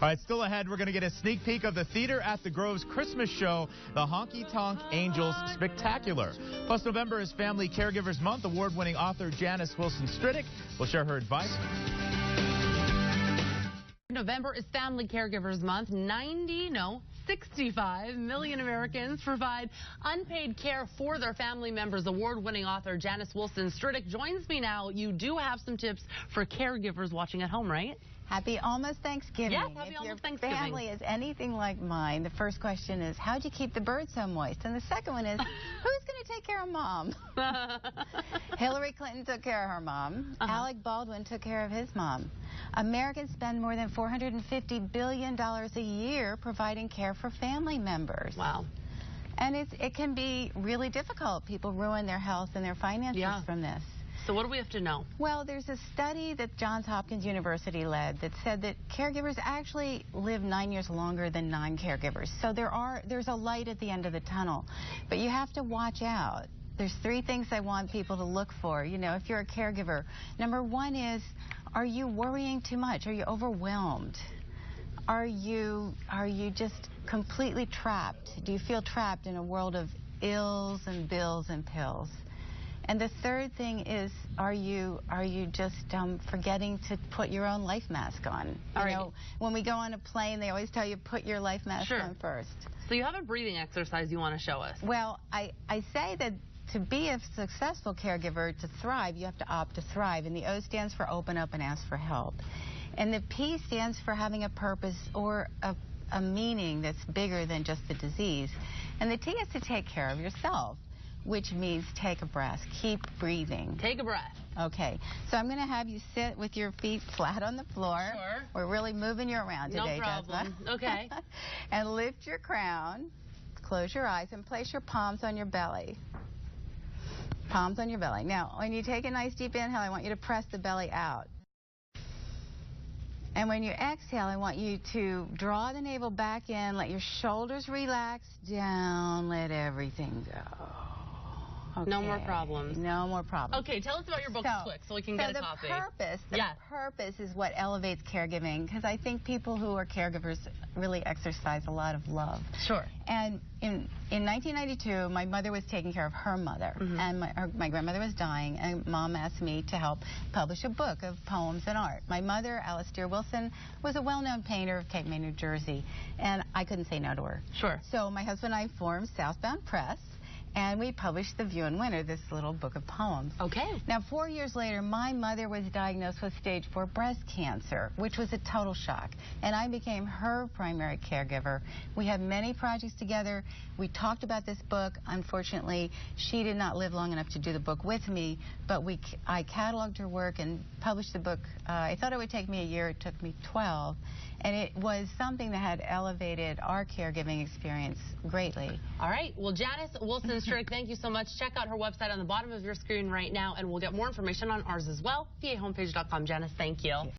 All right, still ahead, we're going to get a sneak peek of the Theater at the Grove's Christmas show, the Honky Tonk Angels Spectacular. Plus, November is Family Caregivers Month. Award-winning author Janice Stridick will share her advice. November is Family Caregivers Month. 65 million Americans provide unpaid care for their family members. Award-winning author Janice Stridick joins me now. You do have some tips for caregivers watching at home, right? Happy almost Thanksgiving. Yes, happy almost Thanksgiving. If your family is anything like mine, the first question is, how'd you keep the birds so moist? And the second one is, who's going to take care of Mom? Hillary Clinton took care of her mom. Alec Baldwin took care of his mom. Americans spend more than $450 billion a year providing care for family members. Wow. And it can be really difficult. People ruin their health and their finances from this. So what do we have to know? Well, there's a study that Johns Hopkins University led that said that caregivers actually live 9 years longer than non-caregivers. So there's a light at the end of the tunnel. But you have to watch out. There's 3 things I want people to look for, you know, if you're a caregiver. Number 1 is, are you worrying too much? Are you overwhelmed? Are you just completely trapped? Do you feel trapped in a world of ills and bills and pills? And the third thing is, are you just forgetting to put your own life mask on? You know, when we go on a plane, they always tell you, put your life mask on first. So you have a breathing exercise you want to show us. Well, I say that to be a successful caregiver, to thrive, you have to opt to thrive. And the O stands for open up and ask for help. And the P stands for having a purpose or a meaning that's bigger than just the disease. And the T is to take care of yourself, which means take a breath. Keep breathing. Take a breath. Okay. So I'm going to have you sit with your feet flat on the floor. Sure. We're really moving you around today, No problem. Jasmine. Okay. And lift your crown. Close your eyes and place your palms on your belly. Palms on your belly. Now, when you take a nice deep inhale, I want you to press the belly out. And when you exhale, I want you to draw the navel back in, let your shoulders relax down, let everything go. Okay. No more problems. No more problems. Okay, tell us about your book quick so we can get a copy. The purpose is what elevates caregiving, because I think people who are caregivers really exercise a lot of love. Sure. And in 1992, my mother was taking care of her mother, and my grandmother was dying, and Mom asked me to help publish a book of poems and art. My mother, Alice Dear Wilson, was a well-known painter of Cape May, New Jersey, and I couldn't say no to her. Sure. So my husband and I formed Southbound Press, and we published The View and Winter, this little book of poems. Okay. Now, 4 years later, my mother was diagnosed with stage 4 breast cancer, which was a total shock. And I became her primary caregiver. We had many projects together. We talked about this book. Unfortunately, she did not live long enough to do the book with me, but I cataloged her work and published the book. I thought it would take me a year. It took me 12. And it was something that had elevated our caregiving experience greatly. All right. Well, Janice Stridick, thank you so much. Check out her website on the bottom of your screen right now, and we'll get more information on ours as well. VAHomepage.com. Janice, thank you.